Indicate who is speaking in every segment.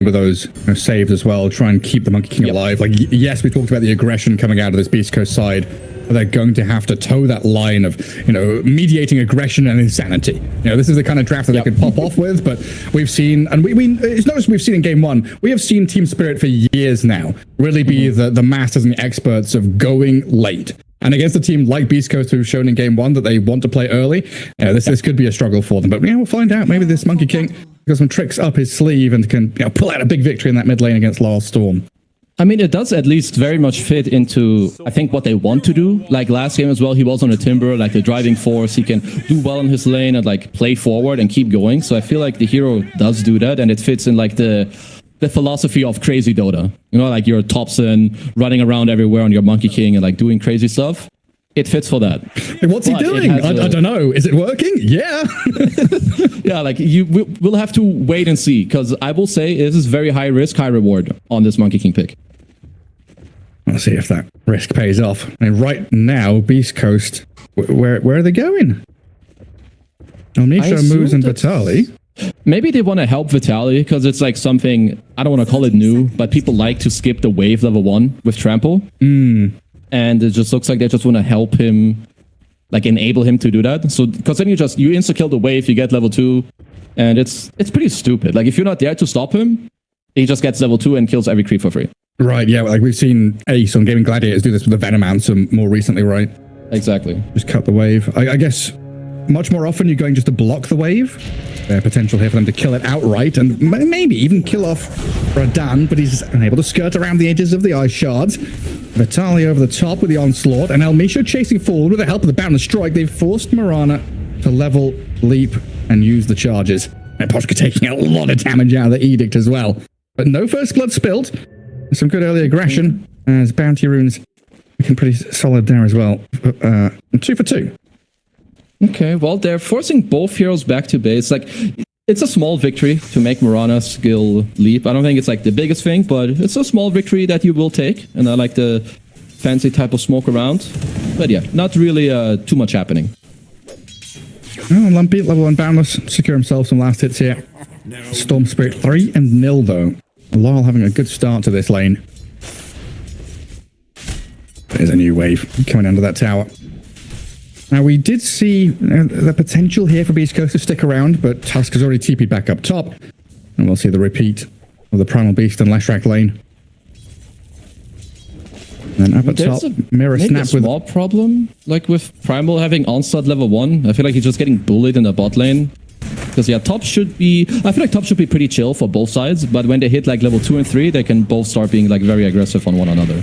Speaker 1: with those saves as well, try and keep the Monkey King alive. Like, yes, we talked about the aggression coming out of this Beast Coast side, but they're going to have to toe that line of, mediating aggression and insanity. This is the kind of draft that they could pop off with, but we've seen, and it's not just we've seen in game one, we have seen Team Spirit for years now really be the masters and the experts of going late. And against a team like Beast Coast, who've shown in game one that they want to play early, this could be a struggle for them. But we'll find out. Maybe this Monkey King got some tricks up his sleeve and can pull out a big victory in that mid lane against Lyle Storm.
Speaker 2: I mean, it does at least very much fit into, I think, what they want to do. Like last game as well, he was on a Timber, like the driving force. He can do well in his lane and like play forward and keep going. So I feel like the hero does do that, and it fits in like the philosophy of crazy Dota. Like you're Thompson running around everywhere on your Monkey King and like doing crazy stuff. It fits for that.
Speaker 1: What's he doing? I don't know. Is it working? Yeah.
Speaker 2: Yeah, like we'll have to wait and see, because I will say this is very high risk, high reward on this Monkey King pick.
Speaker 1: Let's see if that risk pays off. And right now, Beast Coast, where are they going? Nisha, Moose, and Vitali.
Speaker 2: Maybe they want to help Vitali, because it's like something, I don't want to call it new, but people like to skip the wave level 1 with Trample. And it just looks like they just want to help him, like enable him to do that. So, because then you insta-kill the wave, you get level 2, and it's pretty stupid. Like if you're not there to stop him, he just gets level 2 and kills every creep for free.
Speaker 1: Right, yeah, like we've seen Ace on Gaimin Gladiators do this with the Venom Anthem more recently, right?
Speaker 2: Exactly.
Speaker 1: Just cut the wave. I guess much more often you're going just to block the wave. Potential here for them to kill it outright and maybe even kill off Radan, but he's unable to skirt around the edges of the ice shards. Vitali over the top with the onslaught, and Elmisha chasing forward with the help of the Boundless Strike. They've forced Mirana to level, leap, and use the charges. And Poshka taking a lot of damage out of the Edict as well. But no first blood spilled. Some good early aggression as bounty runes looking pretty solid there as well. 2 for 2.
Speaker 2: Okay, well, they're forcing both heroes back to base. Like, it's a small victory to make Mirana's skill leap. I don't think it's like the biggest thing, but it's a small victory that you will take. And I like the fancy type of smoke around. But yeah, not really too much happening.
Speaker 1: Oh, Lumpy, level 1 Boundless, secure himself some last hits here. Storm Spirit 3-0 though. Lyle having a good start to this lane. There's a new wave coming under that tower. Now, we did see the potential here for Beast Coast to stick around, but Tusk has already TP'd back up top. And we'll see the repeat of the Primal Beast and Leshrac lane. And up at top, Mirror Snap with...
Speaker 2: small problem, like with Primal having onslaught level 1. I feel like he's just getting bullied in the bot lane. Because yeah, top should be... I feel like top should be pretty chill for both sides, but when they hit like level 2 and 3, they can both start being like very aggressive on one another.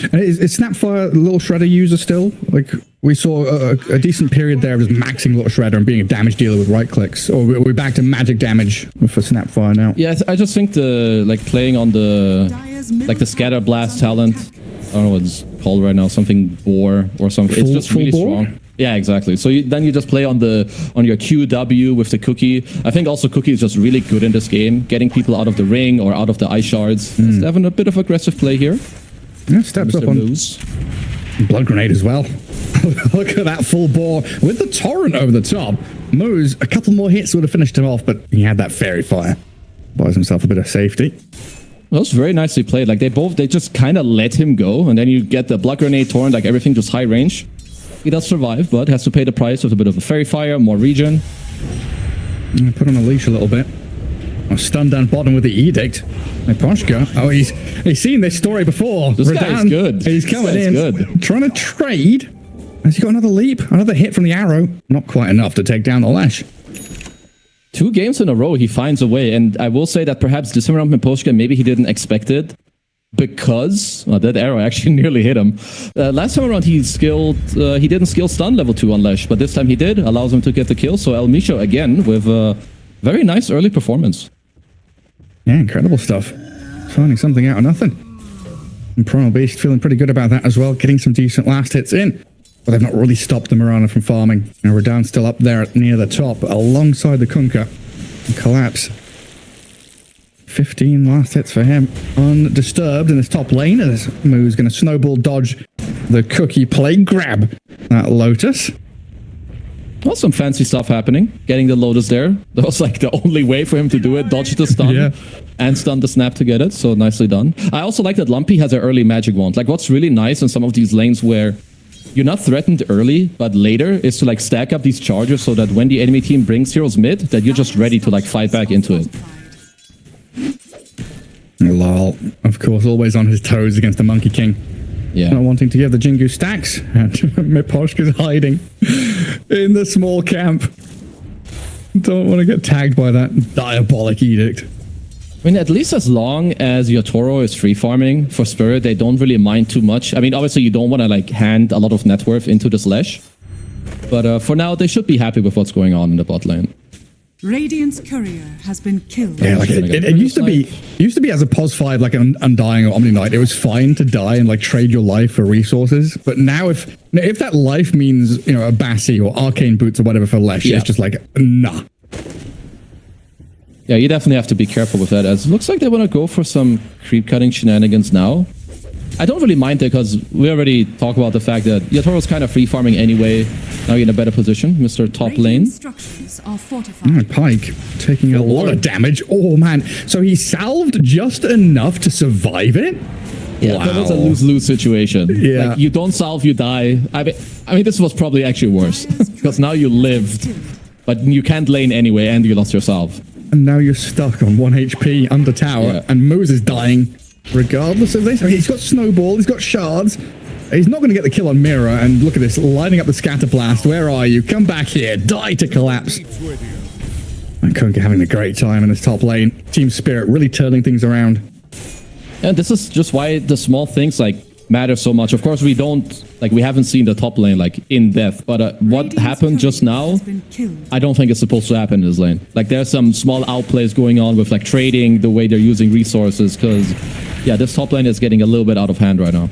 Speaker 1: And is Snapfire Little Shredder user still? Like, we saw a decent period there of just maxing Little Shredder and being a damage dealer with right clicks. Or we're back to magic damage for Snapfire now.
Speaker 2: Yeah, I just think playing on the Scatter Blast talent, I don't know what it's called right now, something Boar or something. It's just really strong. Yeah, exactly. So then you just play on your QW with the Cookie. I think also Cookie is just really good in this game, getting people out of the ring or out of the ice shards. Just having a bit of aggressive play here.
Speaker 1: Yeah, steps up on Moose. Blood Grenade as well. Look at that full bore with the Torrent over the top. Moose, a couple more hits would have finished him off, but he had that Fairy Fire. Buys himself a bit of safety.
Speaker 2: That was very nicely played. Like they just kind of let him go, and then you get the Blood Grenade, Torrent, like everything just high range. He does survive, but has to pay the price with a bit of a Fairy Fire, more regen.
Speaker 1: Put on a leash a little bit. Stunned down bottom with the Edict. And Poshka, he's seen this story before.
Speaker 2: This guy's good.
Speaker 1: He's coming in, good. Trying to trade. Has he got another leap? Another hit from the arrow. Not quite enough to take down the Lash.
Speaker 2: 2 games in a row, he finds a way. And I will say that perhaps this time around with Poshka, maybe he didn't expect it. Because that arrow actually nearly hit him. Last time around, he didn't skill stun level 2 on Lash, but this time he did. Allows him to get the kill. So Elmisha again with a very nice early performance.
Speaker 1: Yeah, incredible stuff. Finding something out of nothing. And Primal Beast feeling pretty good about that as well. Getting some decent last hits in. But they've not really stopped the Mirana from farming. And Radan's still up there near the top alongside the Kunkka. Collapse. 15 last hits for him. Undisturbed in this top lane. As Moo's going to snowball dodge the Cookie play. Grab that Lotus.
Speaker 2: Well, some fancy stuff happening. Getting the Lotus there. That was like the only way for him to do it. Dodge the stun and stun the snap to get it. So nicely done. I also like that Lumpy has an early magic wand. Like what's really nice in some of these lanes where you're not threatened early, but later is to like stack up these charges so that when the enemy team brings heroes mid, that you're just ready to like fight back into it.
Speaker 1: Lol, of course, always on his toes against the Monkey King.
Speaker 2: Yeah.
Speaker 1: Not wanting to give the Jingu stacks. And Miposhka's hiding in the small camp. Don't want to get tagged by that diabolic edict.
Speaker 2: I mean, at least as long as your Toro is free farming for Spirit, they don't really mind too much. I mean, obviously you don't want to like hand a lot of net worth into the Slash. But for now, they should be happy with what's going on in the bot lane.
Speaker 3: Radiant's courier has been killed.
Speaker 1: Yeah, like it used to be as a POS 5, like an Undying or Omni Knight, it was fine to die and like trade your life for resources. But now if that life means, you know, a Bassi or Arcane Boots or whatever for Lesh, it's just like, nah.
Speaker 2: Yeah, you definitely have to be careful with that, as it looks like they want to go for some creep cutting shenanigans now. I don't really mind it because we already talked about the fact that Yatoro's kind of free farming anyway. Now you're in a better position, Mr. Top Lane.
Speaker 1: Pike taking a lot of damage. Oh man, so he salved just enough to survive it?
Speaker 2: Yeah,
Speaker 1: wow.
Speaker 2: That was a lose-lose situation.
Speaker 1: Yeah.
Speaker 2: Like, you don't salve, you die. I mean, this was probably actually worse because now you lived, but you can't lane anyway and you lost your salve.
Speaker 1: And now you're stuck on 1 HP under tower, and Moose is dying regardless of this. I mean, he's got Snowball, he's got Shards. He's not going to get the kill on Mirror, and look at this, lining up the Scatter Blast. Where are you? Come back here. Die to collapse. And Kunkka having a great time in this top lane. Team Spirit really turning things around.
Speaker 2: And this is just why the small things like matter so much. Of course, we haven't seen the top lane like in depth, but what happened just now, I don't think it's supposed to happen in this lane. Like there's some small outplays going on with like trading, the way they're using resources, because yeah, this top lane is getting a little bit out of hand right now.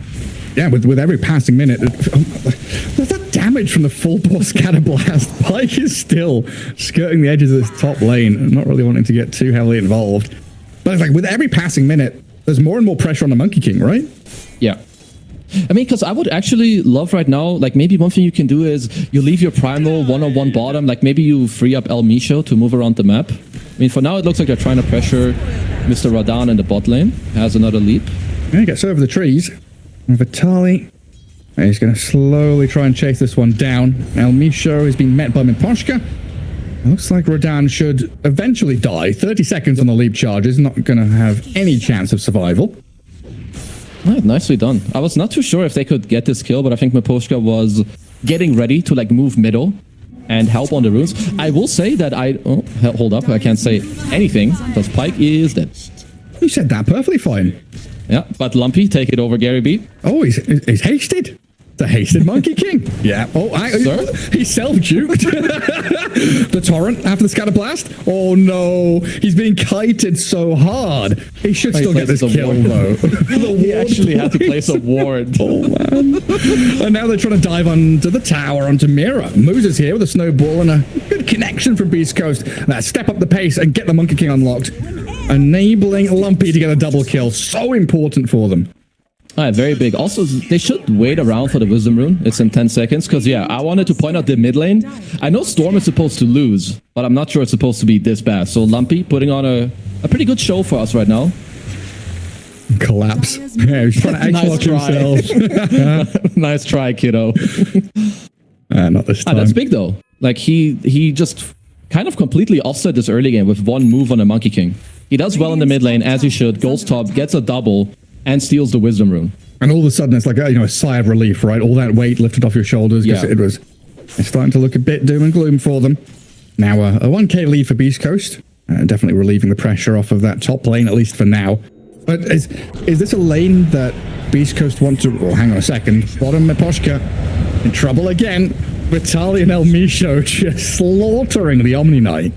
Speaker 1: Yeah, with every passing minute, there's that damage from the full bore Scatter Blast. Pike is still skirting the edges of this top lane, not really wanting to get too heavily involved. But it's like with every passing minute, there's more and more pressure on the Monkey King, right?
Speaker 2: Yeah. I mean, because I would actually love right now, like maybe one thing you can do is you leave your Primal one-on-one bottom, like maybe you free up El Misho to move around the map. I mean, for now it looks like they're trying to pressure Mr. Radan in the bot lane. Has another leap.
Speaker 1: Yeah, he gets over the trees. And Vitali, he's going to slowly try and chase this one down. El Misho is being met by Miposhka. It looks like Radan should eventually die. 30 seconds on the leap charge is not going to have any chance of survival.
Speaker 2: Right, nicely done. I was not too sure if they could get this kill, but I think Miposhka was getting ready to like move middle and help on the runes. I will say that hold up, I can't say anything because Pike is dead.
Speaker 1: You said that perfectly fine.
Speaker 2: Yeah, but Lumpy, take it over, Gary B.
Speaker 1: Oh, he's hasted. The hasted Monkey King. Yeah. Oh, he's self-juked. The torrent after the Scatter Blast. Oh no, he's being kited so hard. He should still get this kill though.
Speaker 2: He actually had to place a ward.
Speaker 1: Oh man. And now they're trying to dive onto the tower, onto Mira. Moose is here with a snowball and a good connection from Beast Coast. Step up the pace and get the Monkey King unlocked. Enabling Lumpy to get a double kill. So important for them.
Speaker 2: Alright, very big. Also, they should wait around for the Wisdom Rune. It's in 10 seconds. Because, yeah, I wanted to point out the mid lane. I know Storm is supposed to lose, but I'm not sure it's supposed to be this bad. So, Lumpy putting on a pretty good show for us right now.
Speaker 1: Collapse. Yeah, he's trying to
Speaker 2: nice try. Nice try, kiddo.
Speaker 1: Not this time.
Speaker 2: That's big, though. Like, he just kind of completely offset this early game with one move on the Monkey King. He does well in the mid lane, as he should. Goes top, gets a double, and steals the Wisdom Rune.
Speaker 1: And all of a sudden, it's like a sigh of relief, right? All that weight lifted off your shoulders. Yeah. It's starting to look a bit doom and gloom for them. Now, a 1k lead for Beast Coast. Definitely relieving the pressure off of that top lane, at least for now. But is this a lane that Beast Coast want to... Oh, hang on a second. Bottom Miposhka in trouble again. Vitali and El Misho just slaughtering the Omni Knight.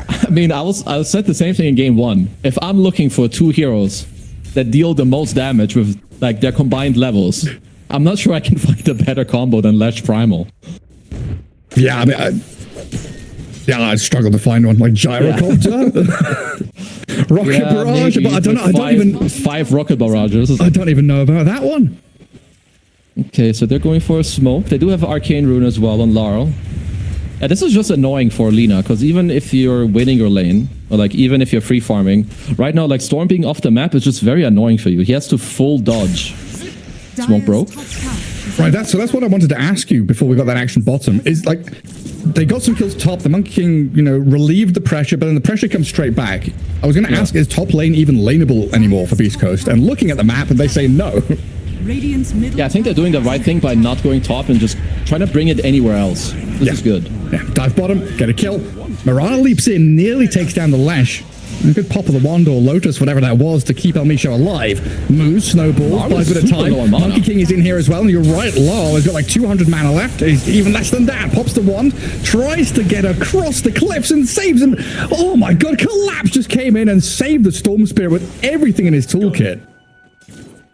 Speaker 2: I mean, I said the same thing in game 1. If I'm looking for two heroes that deal the most damage with like their combined levels, I'm not sure I can find a better combo than Lesh Primal.
Speaker 1: Yeah, I mean, I struggle to find one like Gyrocopter, Rocket Barrage, but I don't know.
Speaker 2: Five Rocket Barrages.
Speaker 1: I don't even know about that one.
Speaker 2: Okay, so they're going for a smoke. They do have Arcane Rune as well on Laurel. Yeah, this is just annoying for Lina, because even if you're winning your lane, or like even if you're free farming, right now like Storm being off the map is just very annoying for you. He has to full dodge. Smoke broke.
Speaker 1: Right, that's what I wanted to ask you before we got that action bottom. Is like they got some kills top. The Monkey King, you know, relieved the pressure, but then the pressure comes straight back. I was going to ask, is top lane even laneable anymore for Beast Coast? And looking at the map, and they say no.
Speaker 2: Yeah, I think they're doing the right thing by not going top and just trying to bring it anywhere else. This is good.
Speaker 1: Yeah, dive bottom, get a kill. Mirana leaps in, nearly takes down the Lash. A good pop of the wand or Lotus, whatever that was, to keep El Misho alive. Moves, snowballs, buys a bit of time. Monkey King is in here as well, and you're right, Law has got like 200 mana left. He's even less than that. Pops the wand, tries to get across the cliffs and saves him. Oh my god, Collapse just came in and saved the Storm Spirit with everything in his toolkit.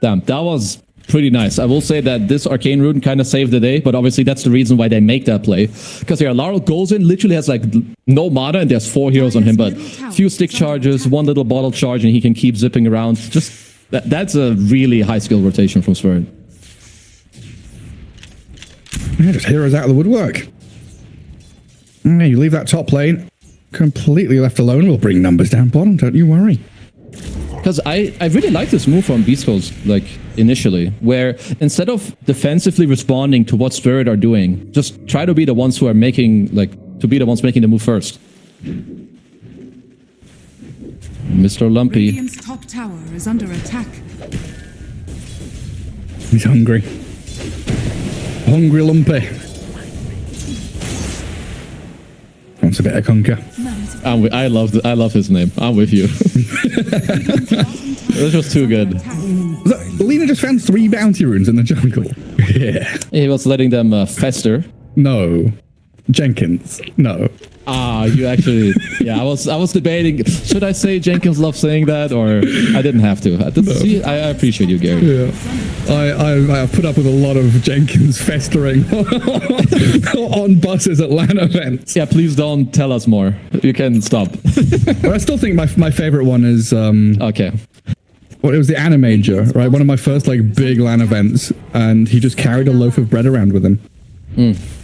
Speaker 2: Damn, that was pretty nice. I will say that this Arcane Rune kind of saved the day, but obviously that's the reason why they make that play. Because here, Laro goes in, literally has like no mana, and there's 4 heroes on him, but few stick charges, 1 little bottle charge, and he can keep zipping around. Just that's a really high skill rotation from Spirit.
Speaker 1: Yeah, just heroes out of the woodwork. Yeah, you leave that top lane completely left alone. We'll bring numbers down bottom, don't you worry.
Speaker 2: Because I really like this move from Beast Coast, like, initially, where instead of defensively responding to what Spirit are doing, just try to be the ones who are making, like, to be the ones making the move first. Mr. Lumpy.
Speaker 3: Radiant's top tower is under attack.
Speaker 1: He's hungry. Hungry Lumpy. Wants a bit of conquer.
Speaker 2: I love his name. I'm with you. It was just too good.
Speaker 1: Lina just found 3 bounty runes in the jungle. Yeah.
Speaker 2: He was letting them fester.
Speaker 1: No. Jenkins. No.
Speaker 2: Ah, you actually... Yeah, I was debating, should I say Jenkins loves saying that, or I didn't have to. See, I appreciate you, Gary.
Speaker 1: Yeah. I put up with a lot of Jenkins festering on buses at LAN events.
Speaker 2: Yeah, please don't tell us more. You can stop.
Speaker 1: But I still think my favorite one is...
Speaker 2: Okay.
Speaker 1: Well, it was the Animager, right? One of my first like big LAN events, and he just carried a loaf of bread around with him.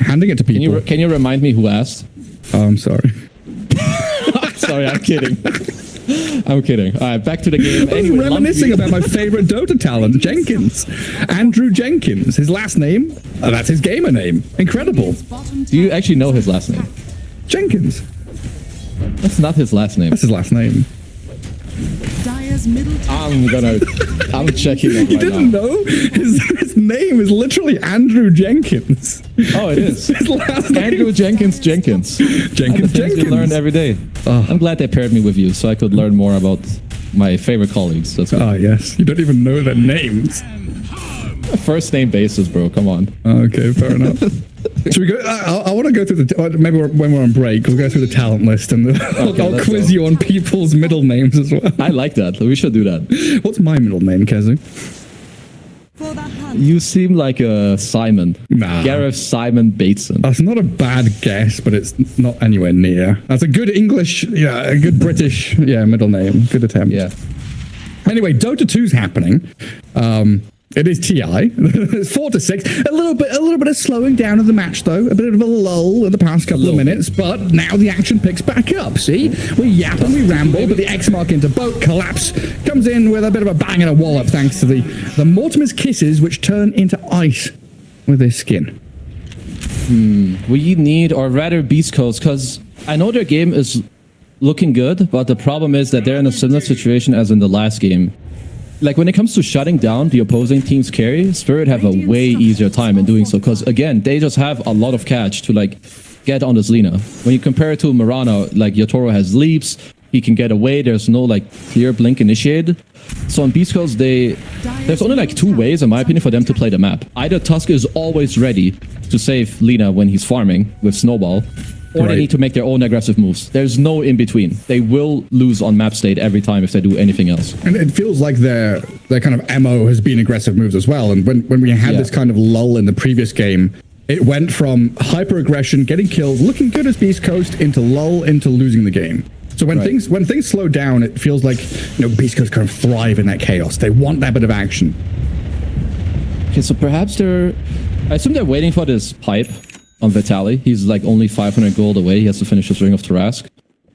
Speaker 1: Handing it to people.
Speaker 2: Can you remind me who asked?
Speaker 1: Oh, I'm sorry.
Speaker 2: Sorry, I'm kidding. I'm kidding. All right, back to the game.
Speaker 1: Anyway, reminiscing about my favorite Dota talent, Jenkins. Andrew Jenkins. His last name, that's his gamer name. Incredible.
Speaker 2: Do you actually know his last name?
Speaker 1: Jenkins.
Speaker 2: That's not his last name.
Speaker 1: That's his last name.
Speaker 2: I'm checking it
Speaker 1: You
Speaker 2: right
Speaker 1: didn't
Speaker 2: now.
Speaker 1: know? His name is literally Andrew Jenkins.
Speaker 2: Oh, it is.
Speaker 1: His last name.
Speaker 2: Andrew Jenkins.
Speaker 1: Jenkins.
Speaker 2: We learn every day. I'm glad they paired me with you so I could learn more about my favorite colleagues. That's good.
Speaker 1: Ah, yes. You don't even know their names.
Speaker 2: First name basis, bro. Come on.
Speaker 1: Okay, fair enough. Should we go? I want to go through the... Maybe when we're on break, we'll go through the talent list and I'll quiz you on people's middle names as well.
Speaker 2: I like that. We should do that.
Speaker 1: What's my middle name, Kezu?
Speaker 2: You seem like a Simon.
Speaker 1: Nah.
Speaker 2: Gareth Simon Bateson.
Speaker 1: That's not a bad guess, but it's not anywhere near. That's a good English, a good British, middle name. Good attempt.
Speaker 2: Yeah.
Speaker 1: Anyway, Dota 2's happening. It is TI. It's 4-6. A little bit of slowing down of the match though. A bit of a lull in the past couple of minutes, but now the action picks back up. See, we yap and we ramble, but the X mark into boat collapse comes in with a bit of a bang and a wallop, thanks to the Mortimer's Kisses, which turn into ice with his skin.
Speaker 2: We need, or rather, Beast Coast, because I know their game is looking good, but the problem is that they're in a similar situation as in the last game. Like, when it comes to shutting down the opposing team's carry, Spirit have a way easier time in doing so, because, again, they just have a lot of catch to, like, get on this Lina. When you compare it to Mirana, like, Yatoro has leaps, he can get away, there's no, like, clear blink initiated. So on Beast Coast, there's only, like, 2 ways, in my opinion, for them to play the map. Either Tusk is always ready to save Lina when he's farming with Snowball, or they need to make their own aggressive moves. There's no in-between. They will lose on map state every time if they do anything else.
Speaker 1: And it feels like their kind of MO has been aggressive moves as well. And when we had this kind of lull in the previous game, it went from hyper-aggression, getting kills, looking good as Beast Coast, into lull, into losing the game. So when things slow down, it feels like Beast Coast kind of thrive in that chaos. They want that bit of action.
Speaker 2: Okay, so perhaps I assume they're waiting for this pipe. on Vitali. He's like only 500 gold away. He has to finish his Ring of Tarask.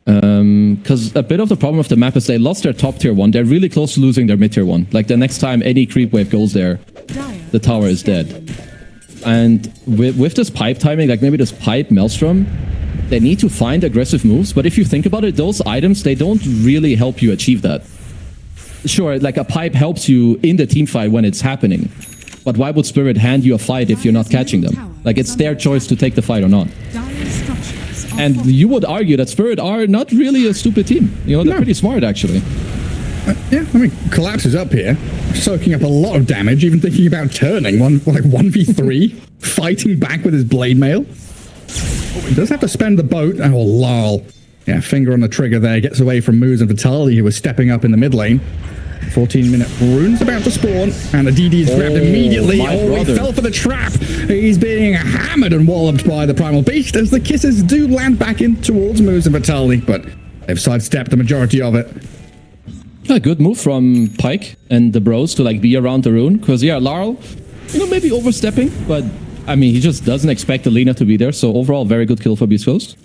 Speaker 2: Because a bit of the problem with the map is they lost their top tier 1. They're really close to losing their mid tier 1. Like the next time any creep wave goes there, the tower is dead. And with this pipe timing, like maybe this pipe Maelstrom, they need to find aggressive moves. But if you think about it, those items, they don't really help you achieve that. Sure, like a pipe helps you in the team fight when it's happening. But why would Spirit hand you a fight if you're not catching them? Like it's their choice to take the fight or not. And you would argue that Spirit are not really a stupid team. You know, they're pretty smart, actually.
Speaker 1: Yeah, I mean, Collapse is up here, soaking up a lot of damage, even thinking about turning, like 1v3, fighting back with his Blade Mail. He does have to spend the boat. Oh, lol. Yeah, finger on the trigger there, gets away from Moose and Vitali, who was stepping up in the mid lane. 14-minute rune's about to spawn, and the DD's grabbed immediately. Oh, he fell for the trap. He's being hammered and walloped by the Primal Beast as the kisses do land back in towards Moose and Vitali, but they've sidestepped the majority of it.
Speaker 2: A good move from Pyke and the bros to like be around the rune, because yeah, Larl, you know, maybe overstepping, but I mean, he just doesn't expect Alina to be there, so overall, very good kill for beastcoast.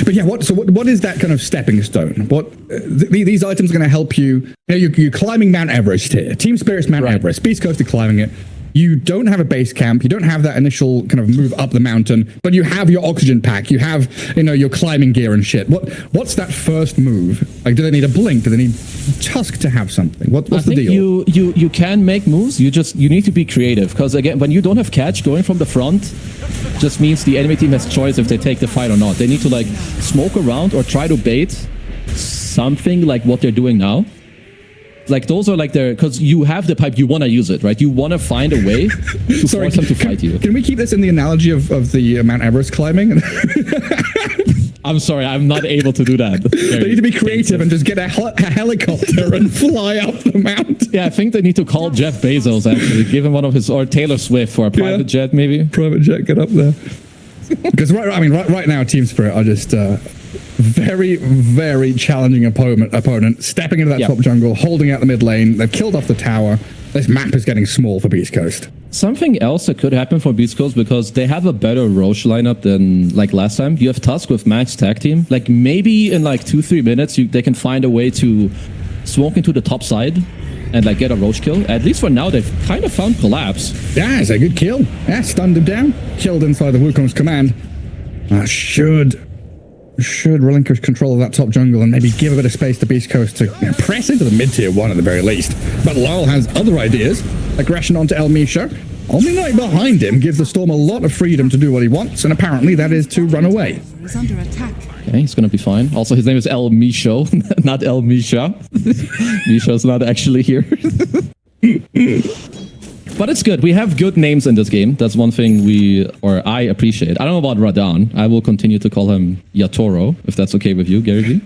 Speaker 1: But yeah, what is that kind of stepping stone? These items are going to help you. You know, you're climbing Mount Everest here. Team Spirit's Mount Everest. Beastcoast are climbing it. You don't have a base camp. You don't have that initial kind of move up the mountain, but you have your oxygen pack. You have, you know, your climbing gear and shit. What's that first move? Like, do they need a blink? Do they need Tusk to have something? What's the deal?
Speaker 2: You can make moves. You need to be creative, because again, when you don't have catch, going from the front just means the enemy team has choice if they take the fight or not. They need to like smoke around or try to bait something like what they're doing now. Like those are like their, because you have the pipe, you want to use it, right? You want to find a way to force them to fight you.
Speaker 1: Can we keep this in the analogy of the Mount Everest climbing?
Speaker 2: I'm sorry, I'm not able to do that.
Speaker 1: They need to be creative and just get a helicopter and fly up the mount.
Speaker 2: Yeah, I think they need to call Jeff Bezos, actually. Give him one of his, or Taylor Swift for a private jet, maybe.
Speaker 1: Private jet, get up there. Because right now, Team Spirit are just very, very challenging opponent. Stepping into that top jungle, holding out the mid lane. They've killed off the tower. This map is getting small for beastcoast.
Speaker 2: Something else that could happen for beastcoast, because they have a better Roche lineup than like last time. You have Tusk with max tag team. Like maybe in like 2-3 minutes, they can find a way to smoke into the top side and like get a Roche kill. At least for now, they've kind of found Collapse.
Speaker 1: Yeah, it's a good kill. Yeah, stunned him down. Killed inside the Wukong's command. Should relinquish control of that top jungle and maybe give a bit of space to beastcoast to press into the mid-tier 1 at the very least. But Lyle has other ideas. Aggression onto El Misha. Omni Knight behind him gives the Storm a lot of freedom to do what he wants, and apparently that is to run away.
Speaker 3: Is under attack.
Speaker 2: Okay, he's gonna be fine. Also, his name is El Misho, not El Misha. Misha's not actually here. But it's good. We have good names in this game. That's one thing I appreciate. I don't know about Radon. I will continue to call him Yatoro, if that's okay with you, Gary G.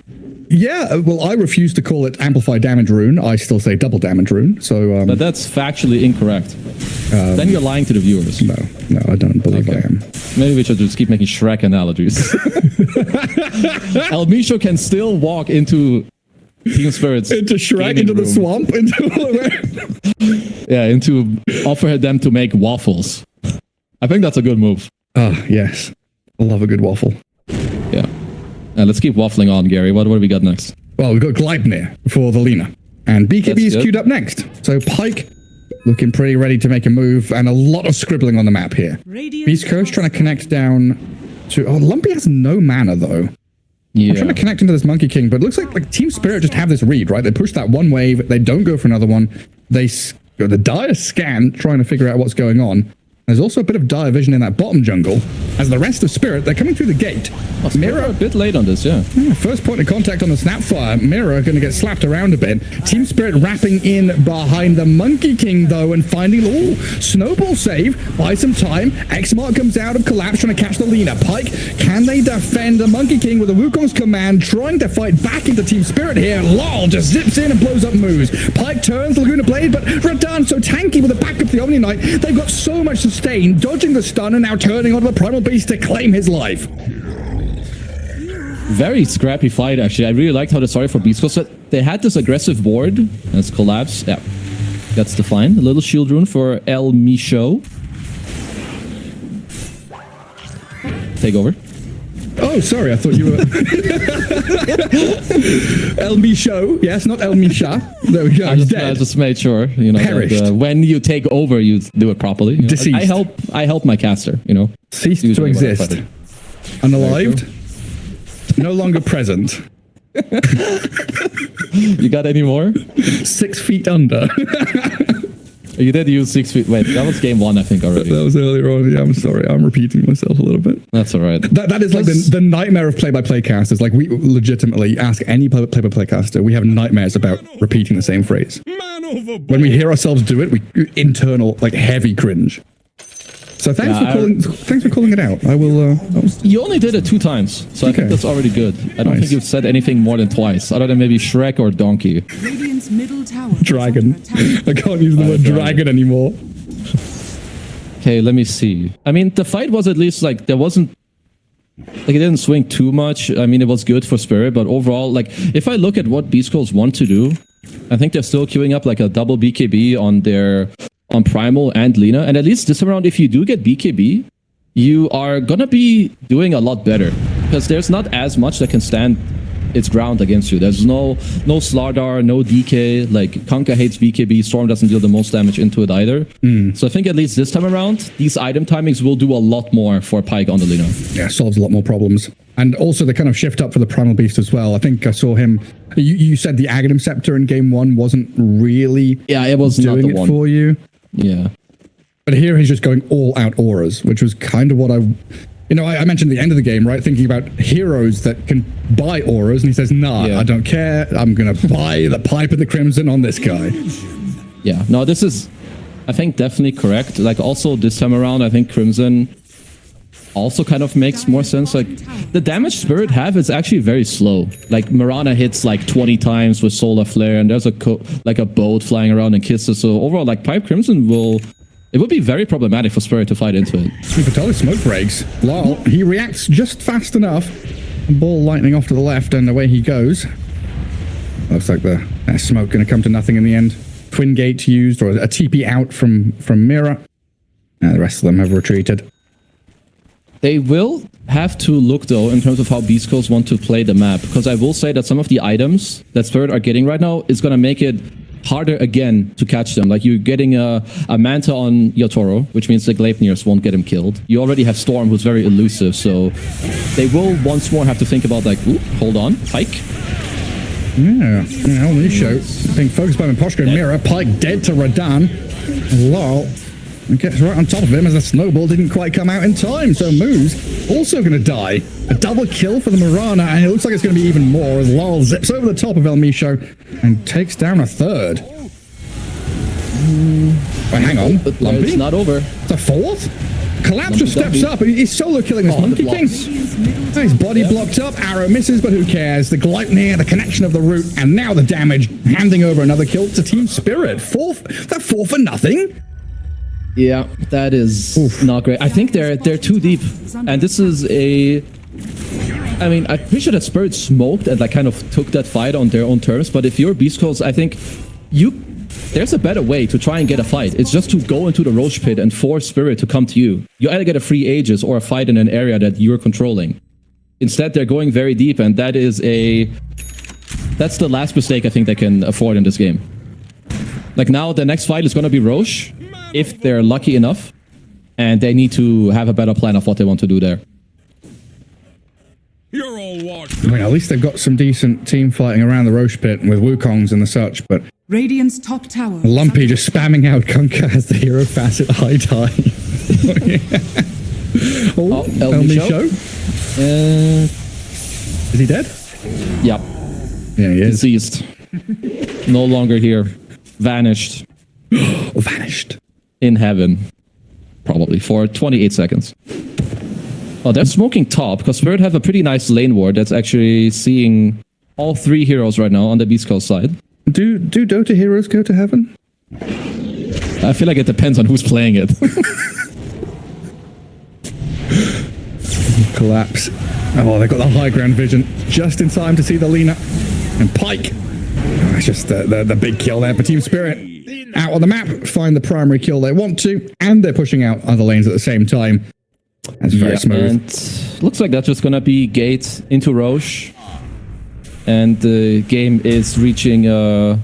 Speaker 1: Yeah, well, I refuse to call it Amplify Damage Rune. I still say Double Damage Rune. So,
Speaker 2: but that's factually incorrect. Then you're lying to the viewers.
Speaker 1: No, I don't believe I am.
Speaker 2: Maybe we should just keep making Shrek analogies. El Misho can still walk into Team Spirit's
Speaker 1: into Shrek, into the swamp,
Speaker 2: into offer them to make waffles. I think that's a good move.
Speaker 1: Ah, yes. I love a good waffle.
Speaker 2: Yeah. Let's keep waffling on, Gary. What do we got next?
Speaker 1: Well, we've got Gleipnir for the Lina. And BKB is queued up next. So Pyke looking pretty ready to make a move, and a lot of scribbling on the map here. Beastcoast trying to connect down to... Oh, Lumpy has no mana, though. Yeah. I'm trying to connect into this Monkey King, but it looks like Team Spirit just have this read, right? They push that one wave, they don't go for another one. They go the dire scan, trying to figure out what's going on. There's also a bit of dire vision in that bottom jungle. As the rest of Spirit, they're coming through the gate.
Speaker 2: Mirror a bit late on this, yeah.
Speaker 1: First point of contact on the Snapfire. Mirror going to get slapped around a bit. Team Spirit wrapping in behind the Monkey King, though, and finding... Snowball save. Buy some time. X-Mark comes out of Collapse, trying to catch the Lina. Pyke, can they defend the Monkey King with the Wukong's command, trying to fight back into Team Spirit here? Lol just zips in and blows up moves. Pyke turns the Laguna Blade, but Radon so tanky with the back of the Omni Knight. They've got so much sustain, dodging the stun, and now turning onto the Primal Beast to claim his life.
Speaker 2: Very scrappy fight, actually. I really liked how the story for beastcoast. They had this aggressive board. Let's collapse. Yeah. That's defined. A little shield rune for El Micho. Take over.
Speaker 1: Oh, sorry, I thought you were... El Micho. Yes, not El Misha. There we go,
Speaker 2: I
Speaker 1: he's dead.
Speaker 2: just made sure, you know,
Speaker 1: Perished.
Speaker 2: that, when you take over, you do it properly. You know?
Speaker 1: Deceased.
Speaker 2: I help my caster, you know.
Speaker 1: Ceased to
Speaker 2: Usually what I
Speaker 1: exist.
Speaker 2: fight it.
Speaker 1: Unalived. No longer present.
Speaker 2: You got any more?
Speaker 1: 6 feet under.
Speaker 2: You did use 6 feet. Wait, that was game 1, I think, already.
Speaker 1: That was earlier on. Yeah, I'm sorry. I'm repeating myself a little bit.
Speaker 2: That's all right.
Speaker 1: That is like the nightmare of play-by-play casters. Like, we legitimately ask any play-by-play caster, we have nightmares about repeating the same phrase. When we hear ourselves do it, we internal, like, heavy cringe. So thanks for calling it out. I will.
Speaker 2: You only did it 2 times, so I think that's already good. I don't think you've said anything more than twice, other than maybe Shrek or Donkey.
Speaker 3: Radiant's middle tower.
Speaker 1: Dragon. I can't use the word dragon anymore.
Speaker 2: Okay, let me see. I mean, the fight was at least like there wasn't like it didn't swing too much. I mean, it was good for Spirit, but overall, like if I look at what beastcoast want to do, I think they're still queuing up like a double BKB on their Primal and Lina, and at least this time around, if you do get BKB, you are gonna be doing a lot better because there's not as much that can stand its ground against you. There's no Slardar, no DK. Like Kunkka hates BKB, Storm doesn't deal the most damage into it either. So I think at least this time around, these item timings will do a lot more for Pyke on the Lina.
Speaker 1: Yeah, solves a lot more problems. And also the kind of shift up for the Primal Beast as well. I think I saw him. You said the Aghanim Scepter in game 1 wasn't really
Speaker 2: it was
Speaker 1: doing
Speaker 2: not the
Speaker 1: it
Speaker 2: one
Speaker 1: for you.
Speaker 2: Yeah.
Speaker 1: But here he's just going all out auras, which was kind of what I mentioned at the end of the game, right? Thinking about heroes that can buy auras, and he says, nah, I don't care. I'm going to buy the Pipe of the Crimson on this guy.
Speaker 2: Yeah, no, this is, I think, definitely correct. Like, also this time around, I think Crimson also kind of makes more sense. Like, the damage Spirit have is actually very slow. Like, Mirana hits like 20 times with Solar Flare, and there's a boat flying around and kisses. So overall, like, Pipe Crimson it would be very problematic for Spirit to fight into it.
Speaker 1: Super totally smoke breaks. Lol, he reacts just fast enough. Ball lightning off to the left, and away he goes. Looks like the smoke going to come to nothing in the end. Twin gate used, or a TP out from Mira. The rest of them have retreated.
Speaker 2: They will have to look, though, in terms of how beastcoast want to play the map, because I will say that some of the items that Spirit are getting right now is going to make it harder again to catch them. Like, you're getting a Manta on Yotoro, which means the Gleipnirs won't get him killed. You already have Storm, who's very elusive, so they will once more have to think about, like, ooh, hold on, Pyke.
Speaker 1: Yeah, on this show, being focused by Imposter and Mira. Pyke dead to Radan. Lol. And gets right on top of him as the snowball didn't quite come out in time. So Moo's also going to die. A double kill for the Mirana, and it looks like it's going to be even more as Lol zips over the top of El Micho and takes down a third. Wait, hang on. Lumpy?
Speaker 2: It's not over.
Speaker 1: It's a fourth? Collapse just steps up. He's solo killing this Monkey King. His body blocked up. Arrow misses, but who cares? The Gleipnir, the connection of the root, and now the damage. Handing over another kill to Team Spirit. Four for nothing?
Speaker 2: Yeah, that is not great. I think they're too deep, and this is I mean, I'm pretty sure that Spirit smoked and like kind of took that fight on their own terms. But if you're beastcoast, I think there's a better way to try and get a fight. It's just to go into the Roche Pit and force Spirit to come to you. You either get a free Aegis or a fight in an area that you're controlling. Instead, they're going very deep, and that's the last mistake I think they can afford in this game. Like, now the next fight is going to be Roche, if they're lucky enough, and they need to have a better plan of what they want to do there.
Speaker 4: You're all washed.
Speaker 1: I mean, at least they've got some decent team fighting around the Roche Pit with Wukongs and the such, but
Speaker 3: Radiant's top tower.
Speaker 1: Lumpy just spamming out Kunkka as the hero facet high tie. El Micho? Is he dead?
Speaker 2: Yep.
Speaker 1: Yeah, he is.
Speaker 2: Deceased. No longer here. Vanished.
Speaker 1: Vanished.
Speaker 2: In heaven. Probably for 28 seconds. Oh, they're smoking top, because Spirit have a pretty nice lane ward that's actually seeing all 3 heroes right now on the beastcoast side.
Speaker 1: Do Dota heroes go to heaven?
Speaker 2: I feel like it depends on who's playing it.
Speaker 1: Collapse. Oh, they've got the high ground vision just in time to see the Lina. And Pyke. Oh, it's just the big kill there for Team Spirit. out on the map, find the primary kill they want to, and they're pushing out other lanes at the same time. That's very smooth.
Speaker 2: And looks like that's just gonna be gate into Roche. And the game is reaching
Speaker 1: The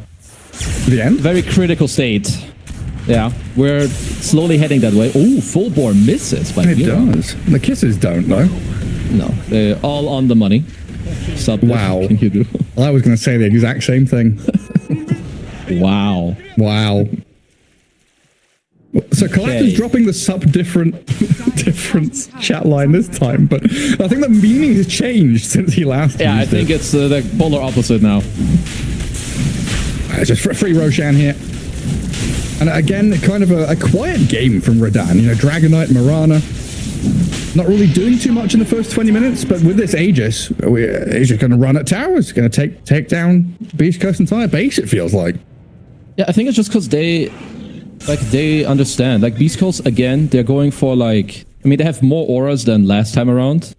Speaker 1: end?
Speaker 2: very critical state. Yeah, we're slowly heading that way. Oh, full bore misses. But
Speaker 1: It does. The kisses don't, though.
Speaker 2: No, they're all on the money.
Speaker 1: Wow.
Speaker 2: Can you do?
Speaker 1: Well, I was going to say the exact same thing.
Speaker 2: Wow.
Speaker 1: Wow. So Collapse is dropping the different chat line this time, but I think the meaning has changed since he last
Speaker 2: Yeah, I
Speaker 1: used
Speaker 2: think
Speaker 1: it.
Speaker 2: it's the polar opposite now.
Speaker 1: It's just free Roshan here. And again, kind of a quiet game from Radan. You know, Dragonite, Mirana, not really doing too much in the first 20 minutes, but with this Aegis, he's just going to run at towers, going to take down Beast Coast's entire base, it feels like.
Speaker 2: Yeah, I think it's just because they understand. Like Beast Coast, again, they're going for like, I mean, they have more auras than last time around.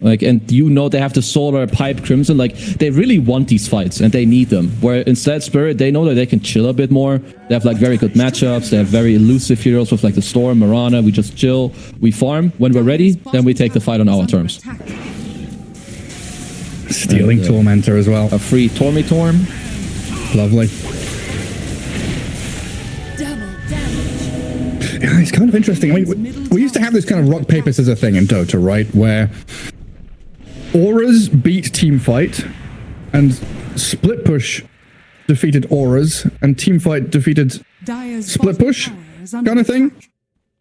Speaker 2: Like, and you know they have the Solar, Pipe, Crimson. Like, they really want these fights and they need them. Where instead Spirit, they know that they can chill a bit more. They have like very good matchups. They have very elusive heroes with like the Storm, Mirana. We just chill, we farm. When we're ready, then we take the fight on our terms.
Speaker 1: Stealing Tormentor as well.
Speaker 2: A free Tormitorm.
Speaker 1: Lovely. Yeah, it's kind of interesting. I mean, we used to have this kind of rock, paper, scissors thing in Dota, right? Where Auras beat Teamfight, and Split Push defeated Auras, and Teamfight defeated Split Push, kind of thing.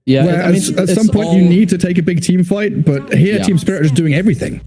Speaker 2: Yeah,
Speaker 1: Where
Speaker 2: I mean,
Speaker 1: at some point you need to take a big team fight, but here
Speaker 2: Yeah.
Speaker 1: Team Spirit is doing everything.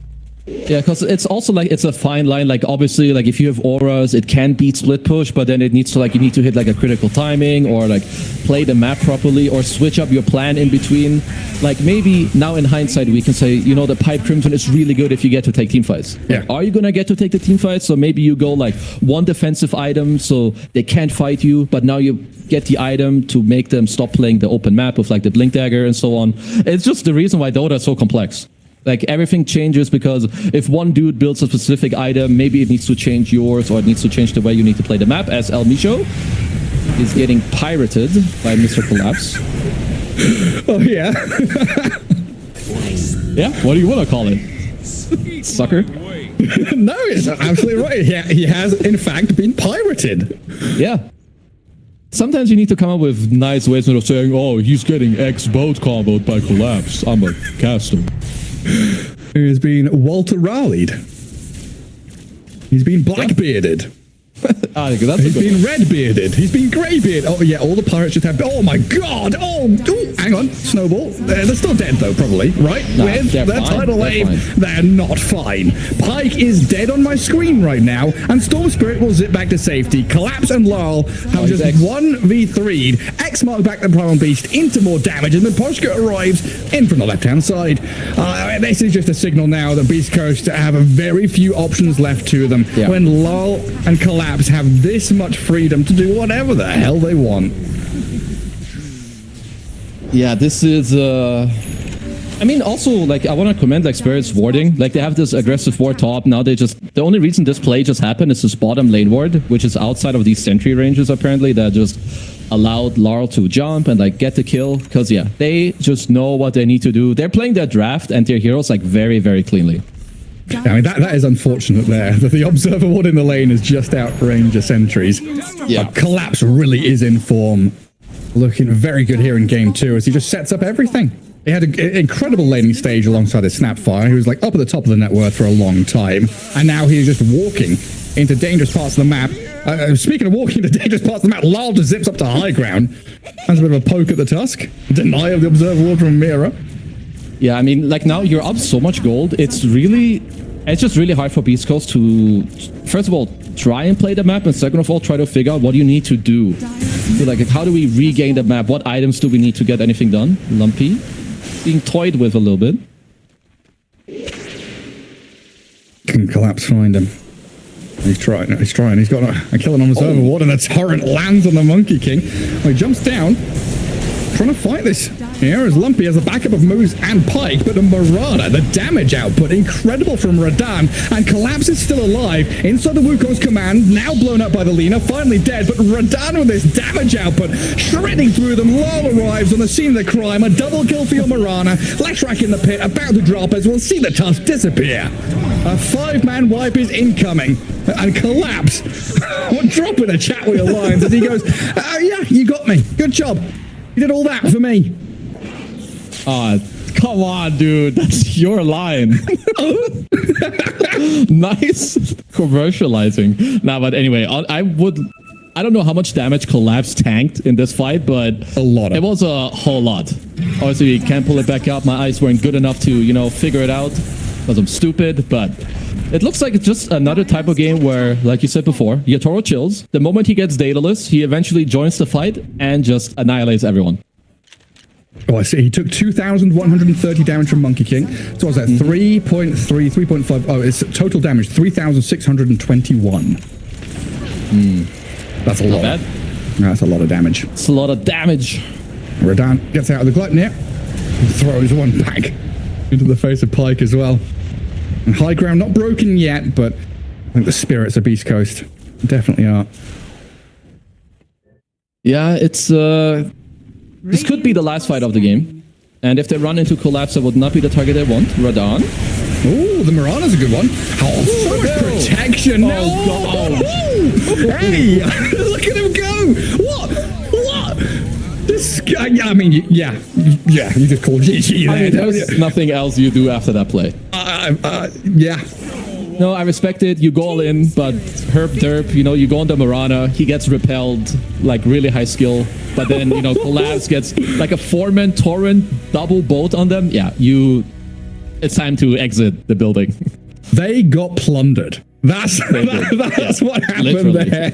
Speaker 2: Yeah, because it's also like, it's a fine line. Like, obviously, like if you have auras, it can beat split push, but then it needs to, like, you need to hit like a critical timing or like play the map properly or switch up your plan in between. Like, maybe now in hindsight, we can say, you know, the Pipe Crimson is really good if you get to take team fights.
Speaker 1: Yeah.
Speaker 2: Like, are you going to get to take the team fights? So maybe you go like one defensive item so they can't fight you, but now you get the item to make them stop playing the open map with like the Blink Dagger and so on. It's just the reason why Dota is so complex. Like, everything changes because if one dude builds a specific item, maybe it needs to change yours or it needs to change the way you need to play the map, as El Micho is getting pirated by Mr. Collapse.
Speaker 1: Oh, yeah.
Speaker 2: Yeah, what do you want to call it? Sucker?
Speaker 1: No, it's absolutely right. He has, in fact, been pirated.
Speaker 2: Yeah. Sometimes you need to come up with nice ways of saying, oh, he's getting X boat comboed by Collapse. I'm a caster.
Speaker 1: He has been Walter Raleighed. He's been blackbearded.
Speaker 2: That's
Speaker 1: He's been red-bearded. He's been grey-bearded. Oh, yeah, all the pirates just have... Oh, my God! Oh, ooh, hang on. Snowball. They're still dead, though, probably, right?
Speaker 2: No,
Speaker 1: With
Speaker 2: they're
Speaker 1: their
Speaker 2: fine.
Speaker 1: tidal
Speaker 2: They're
Speaker 1: wave,
Speaker 2: fine.
Speaker 1: they're not fine. Pike is dead on my screen right now, and Storm Spirit will zip back to safety. Collapse and Laurel have just
Speaker 2: X.
Speaker 1: 1v3'd. X marks back the Primal Beast into more damage, and then Poshka arrives in from the left-hand side. This is just a signal now that Beast Coast have a very few options left to them
Speaker 2: Yeah.
Speaker 1: when Laurel and Collapse have this much freedom to do whatever the hell they want.
Speaker 2: Yeah, this is I mean, also, like, I want to commend like Spirit's warding. Like, they have this aggressive ward top. Now they just, the only reason this play just happened is this bottom lane ward, which is outside of these sentry ranges apparently, that just allowed Laurel to jump and like get the kill. Because yeah, they just know what they need to do. They're playing their draft and their heroes like very, very cleanly.
Speaker 1: I mean, that is unfortunate there, that the Observer Ward in the lane is just out range of sentries.
Speaker 2: Yeah.
Speaker 1: But Collapse really is in form. Looking very good here in game 2 as he just sets up everything. He had an incredible laning stage alongside his Snapfire. He was like up at the top of the net worth for a long time. And now he's just walking into dangerous parts of the map. Speaking of walking into dangerous parts of the map, Lyle just zips up to high ground. Has a bit of a poke at the tusk. Deny of the Observer Ward from Mira.
Speaker 2: Yeah, I mean, like, now you're up so much gold. It's just really hard for Beast Coast to, first of all, try and play the map, and second of all, try to figure out what you need to do. So, like, how do we regain the map? What items do we need to get anything done? Lumpy being toyed with a little bit.
Speaker 1: Can Collapse find him? He's trying. He's got a kill on Observer Ward, and the turret lands on the Monkey King. Well, he jumps down, trying to fight this Here is Lumpy as a backup of Moose and Pike, but the Marauder, the damage output, incredible from Radan, and Collapse is still alive. Inside the Wukong's command, now blown up by the Lina, finally dead, but Radan with this damage output, shredding through them. Lol arrives on the scene of the crime, a double kill for your Marana. Leshrac in the pit, about to drop as we'll see the tusk disappear. A 5-man wipe is incoming, and Collapse will drop in a chat with your lines as he goes, oh yeah, you got me, good job. You did all that for me.
Speaker 2: Come on, dude. That's your line. Nice commercializing. Nah, but anyway, I don't know how much damage Collapse tanked in this fight, but
Speaker 1: a lot.
Speaker 2: It was a whole lot. Obviously, you can't pull it back up. My eyes weren't good enough to, you know, figure it out because I'm stupid, but it looks like it's just another type of game where, like you said before, Yatoro chills. The moment he gets dataless, he eventually joins the fight and just annihilates everyone.
Speaker 1: Oh, I see. He took 2,130 damage from Monkey King. So what's that? 3.5. Oh, it's total damage, 3,621. That's a lot.
Speaker 2: Not bad.
Speaker 1: No, that's a lot of damage.
Speaker 2: It's a lot of damage.
Speaker 1: Radan gets out of the Gluttony and throws one back into the face of Pike as well. And high ground not broken yet, but I think the spirits of Beast Coast definitely are.
Speaker 2: Yeah, it's this could be the last fight of the game. And if they run into Collapse, that would not be the target they want. Radan.
Speaker 1: Oh, the Marana's a good one. Oh, so much protection.
Speaker 2: Oh, God.
Speaker 1: Hey, look at him go. What? This guy, I mean, yeah, you just called GG there.
Speaker 2: I mean, there's nothing else you do after that play.
Speaker 1: Yeah.
Speaker 2: No, I respect it. You go all in, but herp derp, you know, you go on the Marana, he gets repelled, like really high skill. But then, you know, Collapse gets like a 4-man torrent double bolt on them. Yeah, it's time to exit the building.
Speaker 1: They got plundered. That's what happened
Speaker 2: literally.
Speaker 1: there.